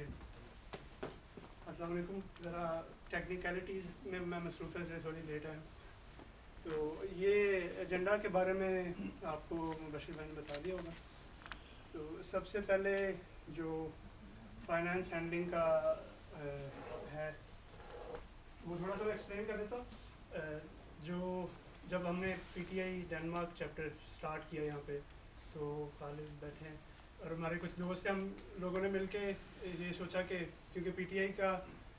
Okay السلام علیکم. ذرا ٹیکنیکلٹیز میں مصروف تھا، تھوڑی لیٹ آیا. تو یہ ایجنڈا کے بارے میں آپ کو مبشر بھائی نے بتا دیا ہوگا. تو سب سے پہلے جو فائنانس ہینڈلنگ کا ہے وہ تھوڑا سا ایکسپلین کر دیتا ہوں. جو جب ہم نے P T I Denmark chapter start کیا یہاں پہ، تو خالد بیٹھے ہیں اور ہمارے کچھ دوست ہیں، ہم لوگوں نے مل کے یہ سوچا کہ کیونکہ پی ٹی آئی کا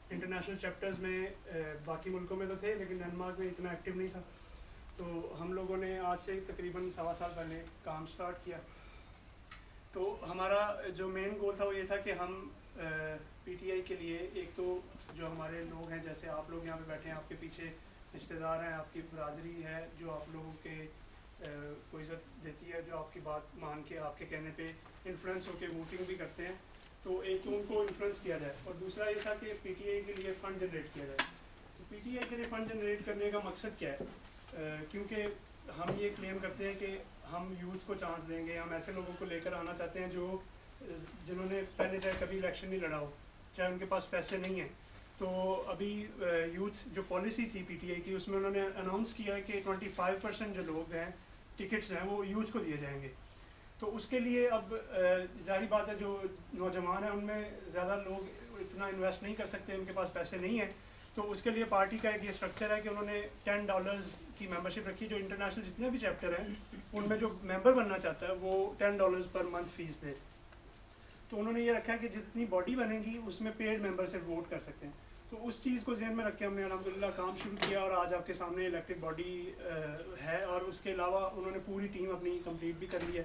انٹرنیشنل چیپٹرز میں باقی ملکوں میں تو تھے لیکن ڈینمارک میں اتنا ایکٹیو نہیں تھا، تو ہم لوگوں نے آج سے تقریباً 1.25 سال پہلے کام سٹارٹ کیا. تو ہمارا جو مین گول تھا وہ یہ تھا کہ ہم پی ٹی آئی کے لیے ایک تو جو ہمارے لوگ ہیں، جیسے آپ لوگ یہاں پہ بیٹھے ہیں، آپ کے پیچھے رشتہ دار ہیں، آپ کی برادری ہے جو آپ لوگوں کے کو عزت دیتی ہے، جو آپ کی بات مان کے آپ کے کہنے پہ انفلوئنس ہو کے ووٹنگ بھی کرتے ہیں. تو ایک تو ان کو انفلوئنس کیا جائے، اور دوسرا یہ تھا کہ پی ٹی آئی کے لیے فنڈ جنریٹ کیا جائے. تو پی ٹی آئی کے لیے فنڈ جنریٹ کرنے کا مقصد کیا ہے؟ کیونکہ ہم یہ کلیم کرتے ہیں کہ ہم یوتھ کو چانس دیں گے، ہم ایسے لوگوں کو لے کر آنا چاہتے ہیں جنہوں نے پہلے چاہے کبھی الیکشن نہیں لڑا ہو، چاہے ان کے پاس پیسے نہیں ہیں. تو ابھی یوتھ جو پالیسی تھی پی ٹی آئی کی، اس میں انہوں نے اناؤنس کیا ہے کہ 25% جو لوگ ہیں ٹکٹس ہیں وہ یوتھ کو دیے جائیں گے. تو اس کے لیے اب ظاہری بات ہے جو نوجوان ہیں ان میں زیادہ لوگ اتنا انویسٹ نہیں کر سکتے، ان کے پاس پیسے نہیں ہیں. تو اس کے لیے پارٹی کا ایک یہ اسٹرکچر ہے کہ انہوں نے $10 کی ممبرشپ رکھی. جو انٹرنیشنل جتنے بھی چیپٹر ہیں ان میں جو ممبر بننا چاہتا ہے وہ $10 پر منتھ فیس دے. تو انہوں نے یہ رکھا ہے کہ جتنی باڈی بنے گی اس میں پیڈ ممبر سے ووٹ کر سکتے ہیں. تو اس چیز کو ذہن میں رکھ کے ہم نے الحمدللہ کام شروع کیا، اور آج آپ کے سامنے الیکٹڈ باڈی ہے. اور اس کے علاوہ انہوں نے پوری ٹیم اپنی کمپلیٹ بھی کر لی ہے.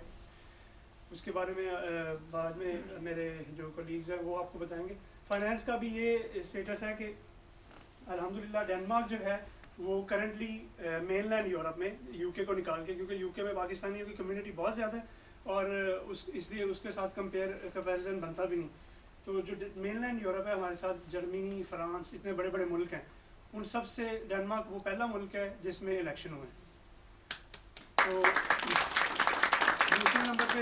اس کے بارے میں بعد میں میرے جو کولیگز ہیں وہ آپ کو بتائیں گے. فائنینس کا بھی یہ اسٹیٹس ہے کہ الحمدللہ ڈینمارک جو ہے وہ کرنٹلی مین لینڈ یورپ میں یو کے کو نکال کے، کیونکہ یو کے میں پاکستانیوں کی کمیونٹی بہت زیادہ ہے اور اس لیے اس کے ساتھ کمپیریزن بنتا بھی نہیں. تو جو مین لینڈ یورپ ہے ہمارے ساتھ، جرمنی، فرانس، اتنے بڑے بڑے ملک ہیں، ان سب سے ڈینمارک وہ پہلا ملک ہے جس میں الیکشن ہوئے. تو دوسرے نمبر پہ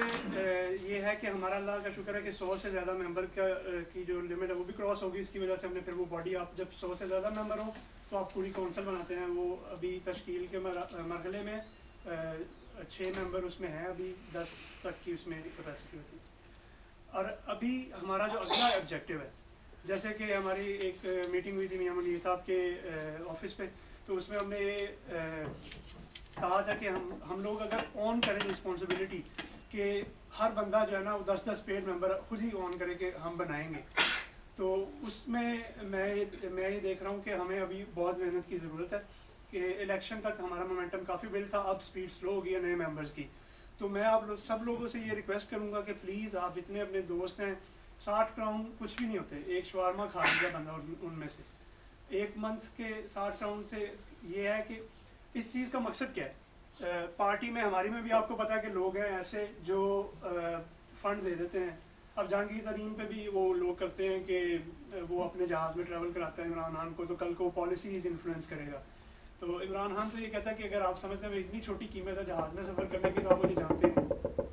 یہ ہے کہ ہمارا اللہ کا شکر ہے کہ 100 سے زیادہ ممبر کی جو لمٹ ہے وہ بھی کراس ہوگی. اس کی وجہ سے ہم نے پھر وہ باڈی، آپ جب 100 سے زیادہ ممبر ہوں تو آپ پوری کونسل بناتے ہیں. وہ ابھی تشکیل کے مرحلے میں 6 ممبر اس میں ہیں، ابھی 10 تک کی اس میں کیپیسٹی ہوتی. اور ابھی ہمارا جو اگلا آبجیکٹیو ہے، جیسے کہ ہماری ایک میٹنگ ہوئی تھی میاں منیر صاحب کے آفس پہ، تو اس میں ہم نے یہ کہا تھا کہ ہم لوگ اگر اون کریں رسپانسبلٹی کہ ہر بندہ جو ہے نا وہ 10 پیڈ ممبر خود ہی اون کرے کہ ہم بنائیں گے، تو اس میں میں یہ دیکھ رہا ہوں کہ ہمیں ابھی بہت محنت کی ضرورت ہے. کہ الیکشن تک ہمارا مومنٹم کافی بلڈ تھا، اب سپیڈ سلو ہو گئی ہے نئے ممبرز کی. تو میں آپ سب لوگوں سے یہ ریکویسٹ کروں گا کہ پلیز آپ جتنے اپنے دوست ہیں، 60 کراؤن کچھ بھی نہیں ہوتے، ایک شوارما کھا لیا بندہ ان میں سے. ایک منتھ کے 60 کراؤن سے یہ ہے کہ اس چیز کا مقصد کیا ہے. پارٹی میں ہماری میں بھی آپ کو پتا ہے کہ لوگ ہیں ایسے جو فنڈ دے دیتے ہیں. اب جہانگیر ترین پہ بھی وہ لوگ کرتے ہیں کہ وہ اپنے جہاز میں ٹریول کراتا ہے عمران خان کو، تو کل کو پالیسیز انفلوئنس کرے گا. تو عمران خان تو یہ کہتا ہے کہ اگر آپ سمجھتے ہیں اتنی چھوٹی قیمت ہے جہاز میں سفر کرنے کی تو آپ مجھے جانتے ہیں.